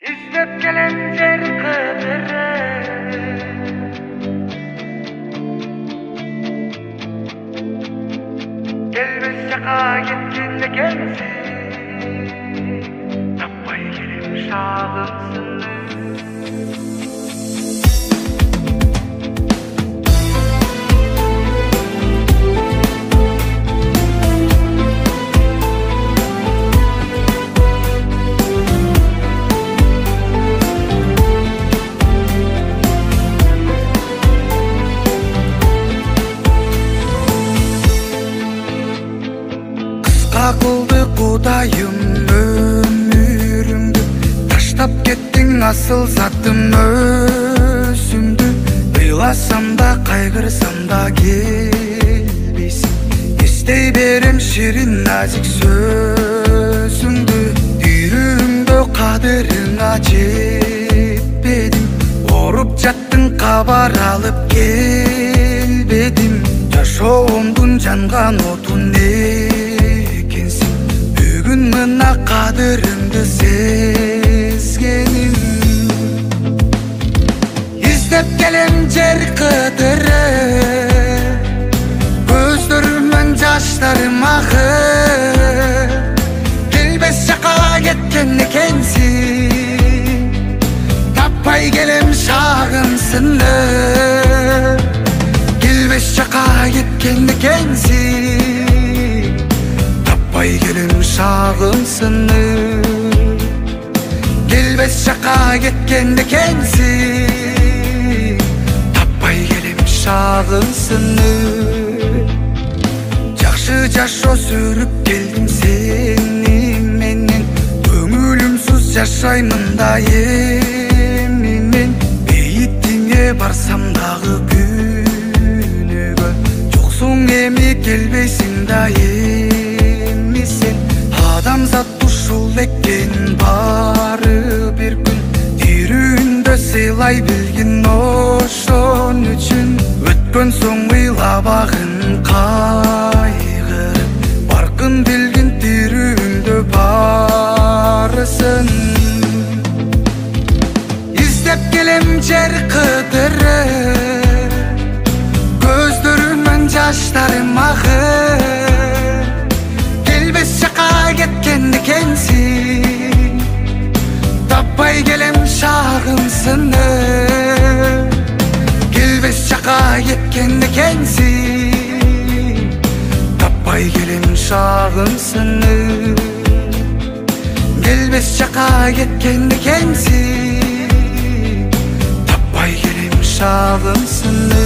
İzlep gelen yer kadere Gelmez şaka gitkin de gelsin Tapmay gelim şağımsın Kıldı Kudayım ömürümdü Taştap kettin asıl zattım özümdü Kıylasam da kaygırsam da gelbeysin İstey berem şirin nazik sözündü Yürümdü kaderine ceppedim Orup jattın kabar alıp gelbedim Yaşoğumdun jangan otun Bugün mına kaderimdi sezgenim İzlep gelem jer kadere Gözlerimden yaşlarım ahır Gelbes şaka getken ekensin Tappay gelem şağımsınlı Gelbes şaka getken ekensin Tappay gelem şağımsınlı Gelbes şaka getken ekensin Tappay gelem şağımsınlı Жақшы жашо сүрүп келдим сени менен Көңүлүмсүз жашаймын да эми мен Бейитиңе барсам дагы күнөгө Жоксуң эми келбейсиң да эми сен Адамзат ушул экен баары бир күн Тирүүндө сыйлай билгин ошон үчүн Өткөн соң ыйлабагын кайгырып Баркын билгин тирүүндө баарысын Издеп келем жер кыдыры Көздөрүмөн жаштарым агыр Келбес жака кеткен экенсиң Таппай келем шагымсыны Келбес жака кеткен экенсиң Таппай келем шагымсыны Келбес жака кеткен экенсиң Таппай келем шагымсыны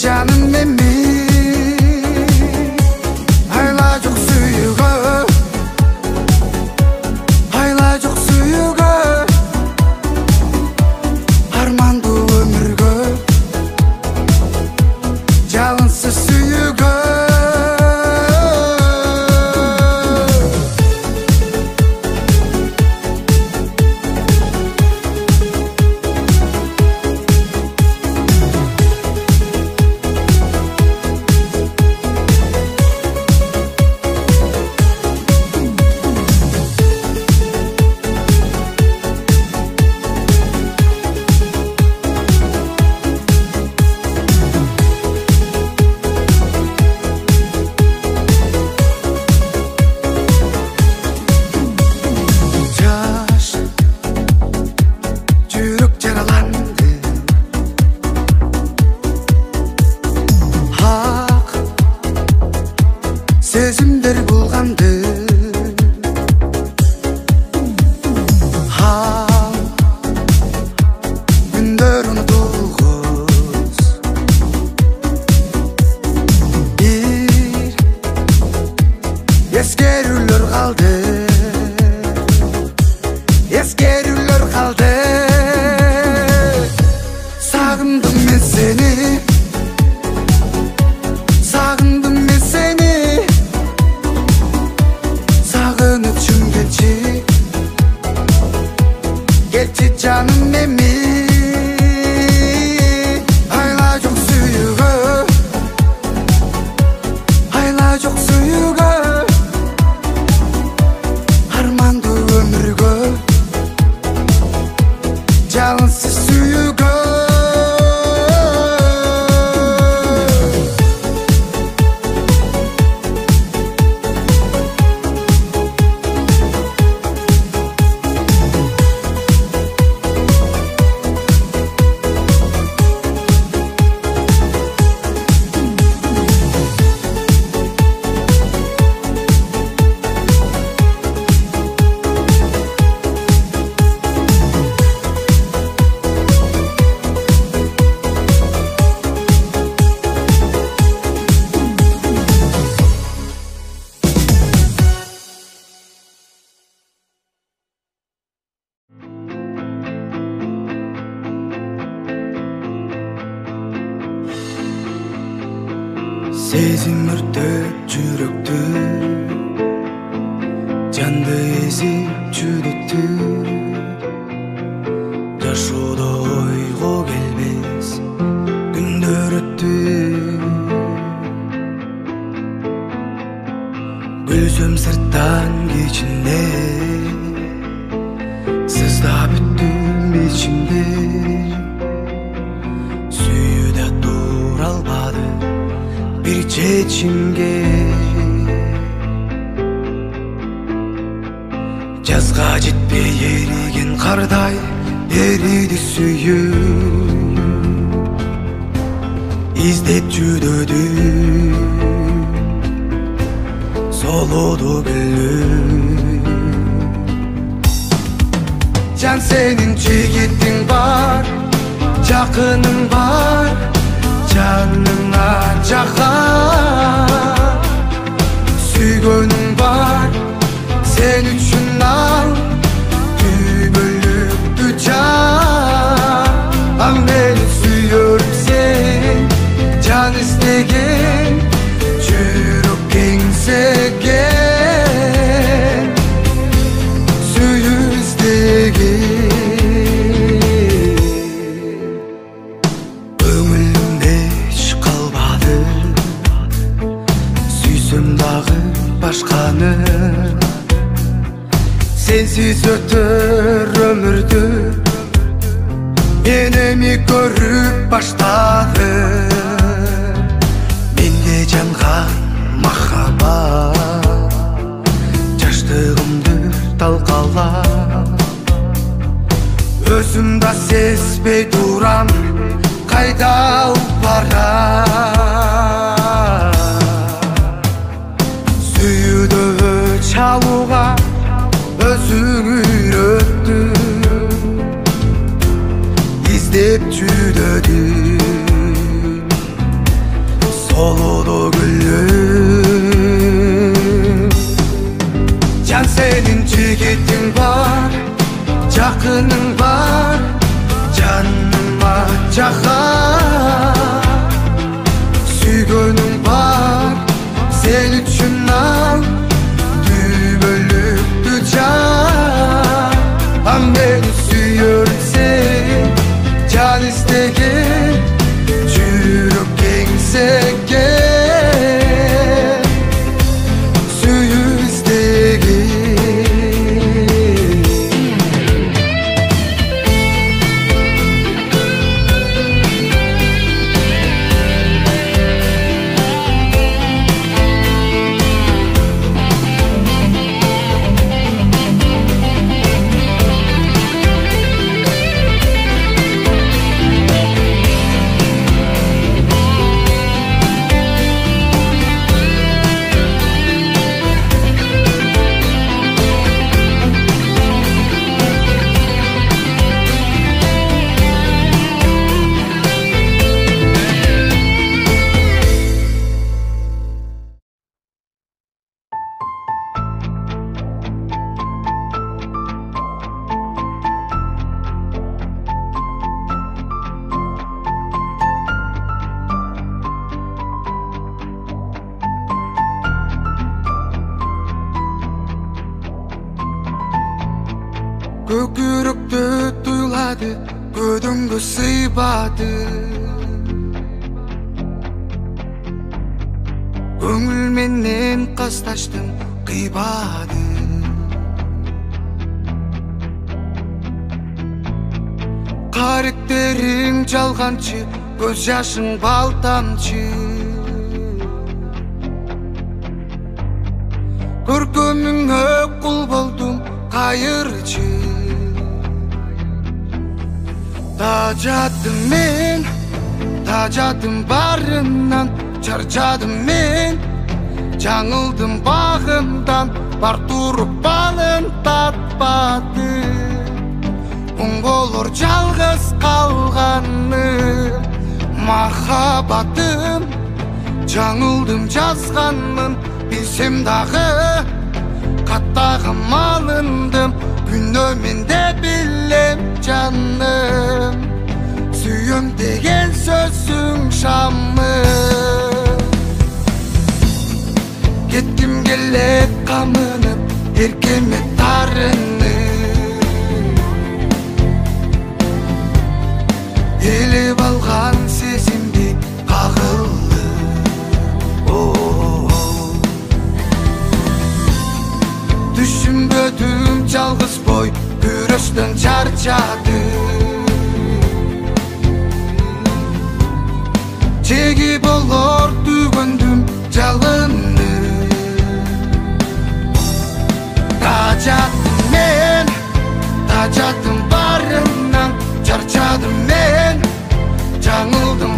canım memi ayla çok suyuga ayla çok suyuga armandı ömürgө жалынсыз сүйүүгө сезимдер булганды ал күндөр унутулгус бир эскерүүлөр калды сагындым мен сени canım memi ayla çok suyuga armandı ömürgө жалынсыз сүйүүгө сезим өртөп жүрөктү жанды эзип жүдөттү жашоодо ойго келбес күндөр өттү күлсөм сырттан кичинде сыздап бүттүм ичимде сүйүүдө тура албады bir çeçimge жазга жетпей эриген кардай эриди сүйүү издеп жүдөдүм солоду гүлүм жан сенин жигитиң бар жакының бар canına cahar süygönüm var sen üçün al tübölüktü can an beni suyuyorum sen can istegen çürük kengsegen suyu istegen başkanı sensiz ötür ömürdü menemi görüp başladı mende canga mahabat жаштыгымды талкалап өзүмда сезбей турам кайда алып барам сүйүүдө чалууга өзүң үйрөттүң издеп жүдөдүм Жақының бар жаныма жақар, сүйгөнің бар сен үшін ал түбөлүктү жан. А мени сүйөрсең жан истеген жүрөк кеңсеген Көкіректі туйлады, көдіңді сыйбады, көңілменен қасташтың қибады. Қаректерің жалғанчы, көз жашың балтамчы, көркөмүңө кул болдум кайырчы. Тажадым мен, тажадым барынан, чарчадым мен, жаңылдым багымдан, бар туруп балын татпады. Оң болор жалгыз калганы, махаббатым, жаңылдым жазганмын, билсем дагы, каттагым алындым, күнөмүндө билем жаным, сүйөм деген сөзүң шамым. Кетким келет камынып, эркеме тарынып, элеп алган сезимди кагылды. Düşünbödüm жалгыз бой, күрөштөн чарчады. Чеги болор түгөндүм жалынды. Тажадым мен, тажадым барынан, чарчадым мен, жаңылдым